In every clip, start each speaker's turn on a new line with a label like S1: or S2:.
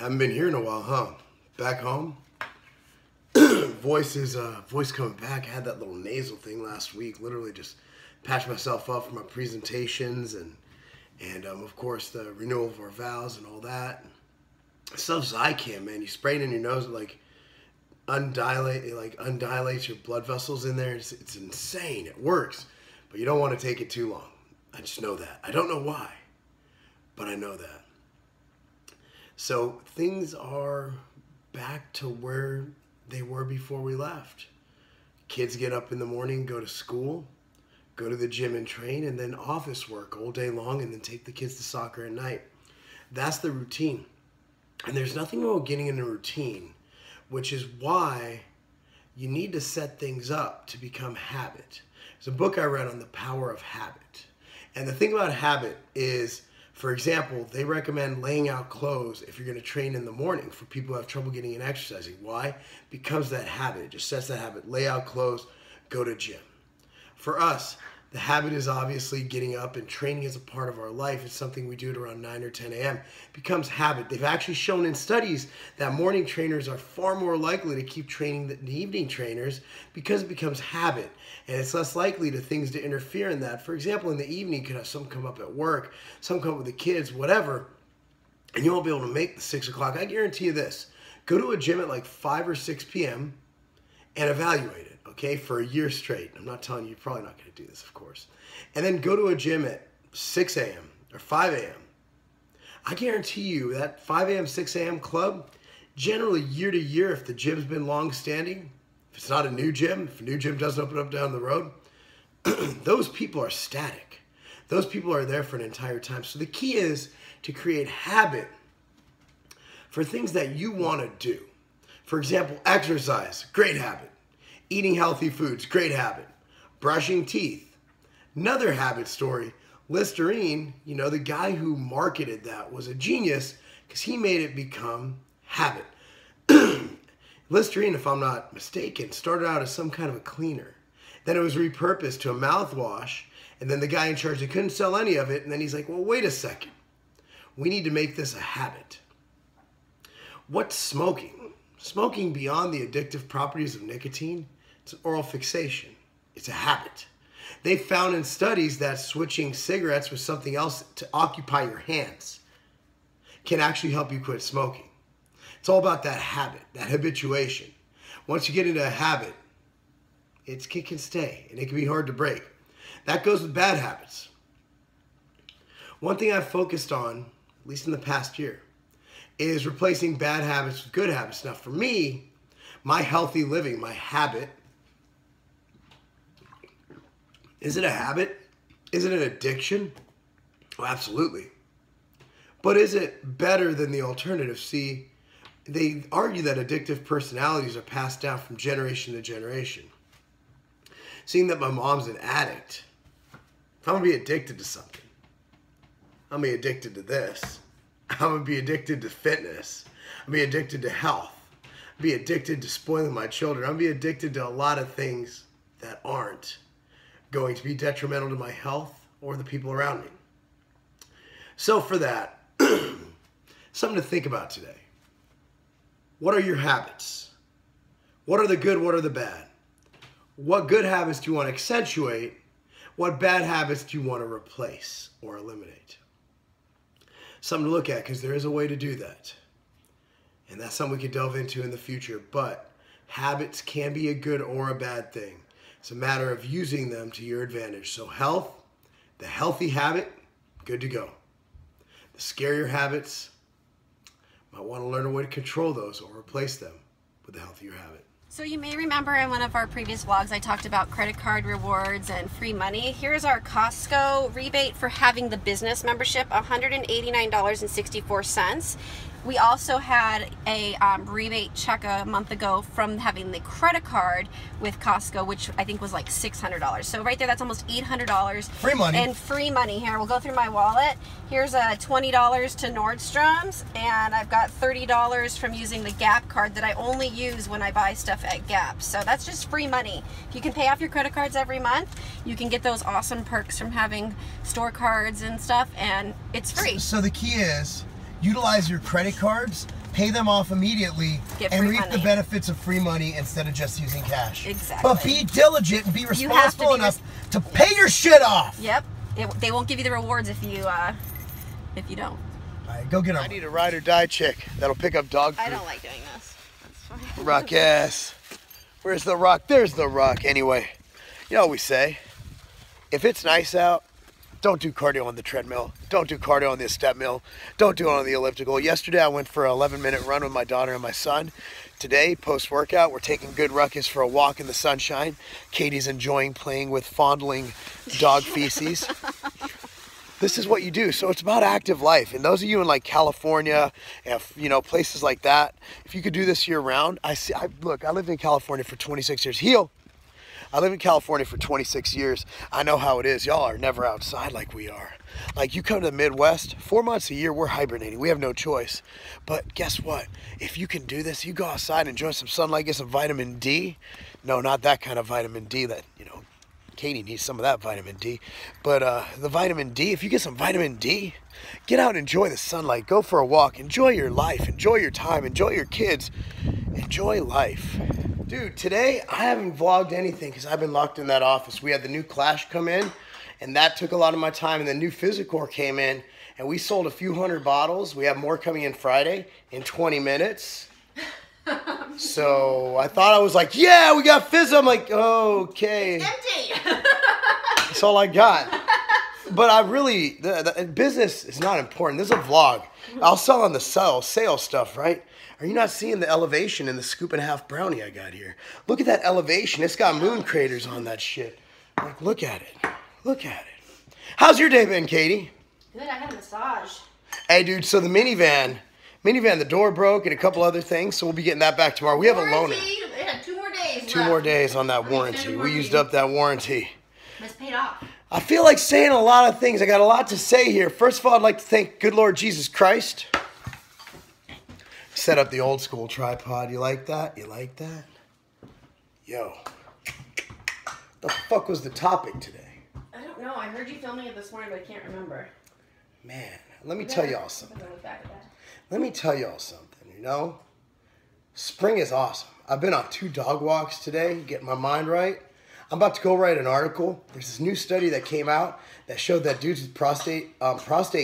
S1: Haven't been here in a while, huh? Back home? Voice coming back. I had that little nasal thing last week. Literally just patched myself up for my presentations and of course the renewal of our vows and all that. Stuff's Zicam, man. You spray it in your nose, it undilates your blood vessels in there. It's insane. It works, but you don't want to take it too long. I just know that. I don't know why, but I know that. So things are back to where they were before we left. Kids get up in the morning, go to school, go to the gym and train, and then office work all day long, and then take the kids to soccer at night. That's the routine. And there's nothing wrong with getting in a routine, which is why you need to set things up to become habit. There's a book I read on the power of habit. And the thing about habit is, for example, they recommend laying out clothes if you're going to train in the morning for people who have trouble getting in exercising. Why? Becomes that habit. It just sets that habit. Lay out clothes, go to gym. For us, the habit is obviously getting up, and training is a part of our life. It's something we do at around 9 or 10 a.m. It becomes habit. They've actually shown in studies that morning trainers are far more likely to keep training than the evening trainers because it becomes habit, and it's less likely to things to interfere in that. For example, in the evening, you could have some come up at work, some come up with the kids, whatever, and you won't be able to make the 6 o'clock. I guarantee you this. Go to a gym at like 5 or 6 p.m. and evaluate it. Okay, for a year straight. I'm not telling you, you're probably not going to do this, of course. And then go to a gym at 6 a.m. or 5 a.m. I guarantee you that 5 a.m., 6 a.m. club, generally year to year, if the gym's been long-standing, if it's not a new gym, if a new gym doesn't open up down the road, those people are static. Those people are there for an entire time. So the key is to create habit for things that you want to do. For example, exercise, great habit. Eating healthy foods, great habit. Brushing teeth, another habit story. Listerine, the guy who marketed that was a genius because he made it become habit. Listerine, if I'm not mistaken, started out as some kind of a cleaner. Then it was repurposed to a mouthwash, and then the guy in charge, he couldn't sell any of it, and then he's like, well, wait a second. We need to make this a habit. What's smoking? Smoking, beyond the addictive properties of nicotine, it's an oral fixation. It's a habit. They found in studies that switching cigarettes with something else to occupy your hands can actually help you quit smoking. It's all about that habit, that habituation. Once you get into a habit, it can stay, and it can be hard to break. That goes with bad habits. One thing I've focused on, at least in the past year, is replacing bad habits with good habits. Now, for me, my healthy living, my habit, is it a habit? Is it an addiction? Oh, absolutely. But is it better than the alternative? See, they argue that addictive personalities are passed down from generation to generation. Seeing that my mom's an addict, if I'm going to be addicted to something, I'm going to be addicted to this. I'm going to be addicted to fitness. I'm going to be addicted to health. I'm going to be addicted to spoiling my children. I'm going to be addicted to a lot of things that aren't going to be detrimental to my health or the people around me. So for that, something to think about today. What are your habits? What are the good? What are the bad? What good habits do you want to accentuate? What bad habits do you want to replace or eliminate? Something to look at, because there is a way to do that. And that's something we could delve into in the future. But habits can be a good or a bad thing. It's a matter of using them to your advantage. So health, the healthy habit, good to go. The scarier habits, might want to learn a way to control those or replace them with a healthier habit.
S2: So you may remember in one of our previous vlogs I talked about credit card rewards and free money. Here's our Costco rebate for having the business membership, $189.64. We also had a rebate check a month ago from having the credit card with Costco, which I think was like $600. So right there, that's almost $800.
S1: Free money.
S2: And free money. Here, we'll go through my wallet. Here's $20 to Nordstrom's, and I've got $30 from using the Gap card that I only use when I buy stuff at Gap. So that's just free money. If you can pay off your credit cards every month, you can get those awesome perks from having store cards and stuff, and it's free.
S1: So the key is, utilize your credit cards pay them off immediately,
S2: Get
S1: and
S2: free
S1: reap
S2: money.
S1: the benefits of free money instead of just using cash.
S2: Exactly.
S1: But be diligent and be
S2: have to
S1: responsible
S2: be
S1: enough to pay your shit off.
S2: Yep. They won't give you the rewards if you don't.
S1: All right, go get them. I need a ride or die chick that'll pick up dog food.
S2: I don't like doing this. That's fine.
S1: Rock ass. Where's the rock? There's the rock. Anyway, you know what we say. If it's nice out, don't do cardio on the treadmill. Don't do cardio on the step mill. Don't do it on the elliptical. Yesterday, I went for an 11-minute run with my daughter and my son. Today, post-workout, we're taking Good Ruckus for a walk in the sunshine. Katie's enjoying playing with fondling dog feces. This is what you do. So it's about active life. And those of you in like California, if, you know, places like that, if you could do this year round, look, I lived in California for 26 years. I lived in California for 26 years. I know how it is. Y'all are never outside like we are. Like, you come to the Midwest, 4 months a year, we're hibernating. We have no choice. But guess what? If you can do this, you go outside, enjoy some sunlight, get some vitamin D. No, not that kind of vitamin D that, you know, Katie needs some of that vitamin D. But the vitamin D, if you get some vitamin D, get out and enjoy the sunlight. Go for a walk. Enjoy your life. Enjoy your time. Enjoy your kids. Enjoy life. Dude, today I haven't vlogged anything because I've been locked in that office. We had the new Clash come in, and that took a lot of my time. And the new Physicor came in, and we sold a few hundred bottles. We have more coming in Friday in 20 minutes. So I thought, I was like, yeah, we got Fizz. I'm like, okay.
S2: It's empty.
S1: That's all I got. But I really, the business is not important. This is a vlog. I'll sell on the sales stuff, right? Are you not seeing the elevation in the scoop and a half brownie I got here? Look at that elevation. It's got moon craters on that shit. Like, look at it. Look at it. How's your day been, Katie?
S2: Good, I had a massage.
S1: Hey, dude, so the minivan, the door broke and a couple other things, so we'll be getting that back tomorrow. We have a loaner.
S2: It had 2 more days.
S1: 2 more days on that warranty. We used up that warranty.
S2: It's paid off.
S1: I feel like saying a lot of things. I got a lot to say here. First of all, I'd like to thank good Lord Jesus Christ. Set up the old school tripod. You like that? You like that? Yo. The fuck was the topic today?
S2: I don't know. I heard you filming it this morning, but I can't remember.
S1: Man, let me tell y'all something. Let me tell y'all something, you know? Spring is awesome. I've been on 2 dog walks today, getting my mind right. I'm about to go write an article. There's this new study that came out that showed that dudes with prostate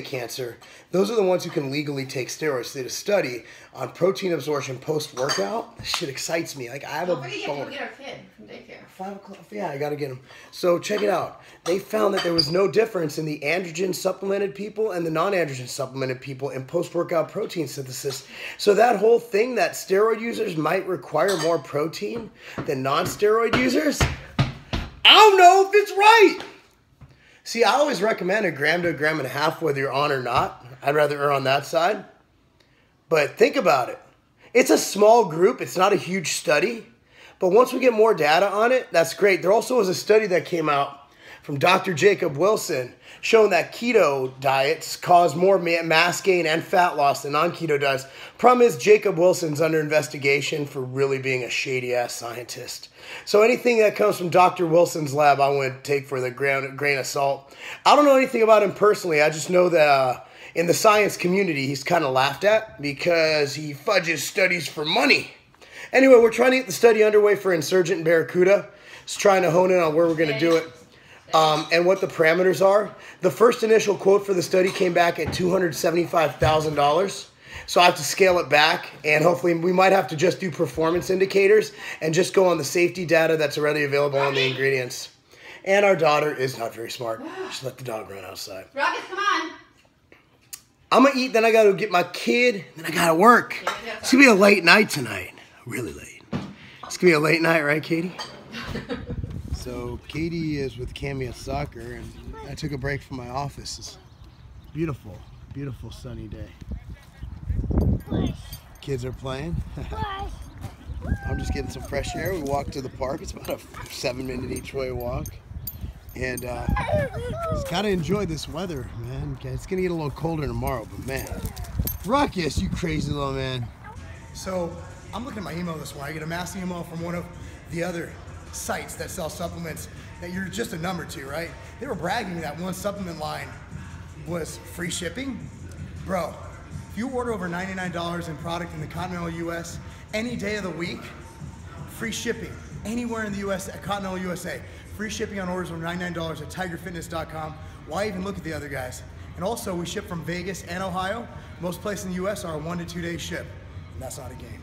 S1: cancer, those are the ones who can legally take steroids. They did a study on protein absorption post-workout. This shit excites me. Like, I have a boner.
S2: Get our kid from daycare.
S1: 5 o'clock. Yeah, I gotta get him. So check it out. They found that there was no difference in the androgen supplemented people and the non-androgen supplemented people in post-workout protein synthesis. So that whole thing that steroid users might require more protein than non-steroid users, I don't know if it's right. See, I always recommend 1 gram to 1.5 grams whether you're on or not. I'd rather err on that side. But think about it. It's a small group. It's not a huge study. But once we get more data on it, that's great. There also was a study that came out from Dr. Jacob Wilson showing that keto diets cause more mass gain and fat loss than non-keto diets. Problem is, Jacob Wilson's under investigation for really being a shady-ass scientist. So anything that comes from Dr. Wilson's lab, I would take for the grain of salt. I don't know anything about him personally. I just know that in the science community, he's kind of laughed at because he fudges studies for money. Anyway, we're trying to get the study underway for Insurgent and Barracuda. Just trying to hone in on where we're going to do it. And what the parameters are. The first initial quote for the study came back at $275,000. So I have to scale it back, and hopefully we might have to just do performance indicators and just go on the safety data that's already available on the ingredients. And our daughter is not very smart. Just let the dog run outside.
S2: Rocket, come on.
S1: I'm going to eat, then I got to get my kid, then I got to work. It's going to be a late night tonight. Really late. It's going to be a late night, right, Katie? So Katie is with Cammy at soccer, and I took a break from my office. It's beautiful, beautiful sunny day. Kids are playing. I'm just getting some fresh air. We walked to the park. It's about a 7-minute each way walk. And just gotta enjoy this weather, man. It's gonna get a little colder tomorrow, but man. Ruckus, you crazy little man. So I'm looking at my email this morning. I get a mass email from one of the other sites that sell supplements that you're just a number to, right? They were bragging that one supplement line was free shipping. Bro,
S3: If you order over $99 in product in the continental US, any day of the week, free shipping. Anywhere in the US, at continental USA. Free shipping on orders over $99 at tigerfitness.com. Why even look at the other guys? And also, we ship from Vegas and Ohio. Most places in the US are a 1 to 2 day ship, and that's not a game.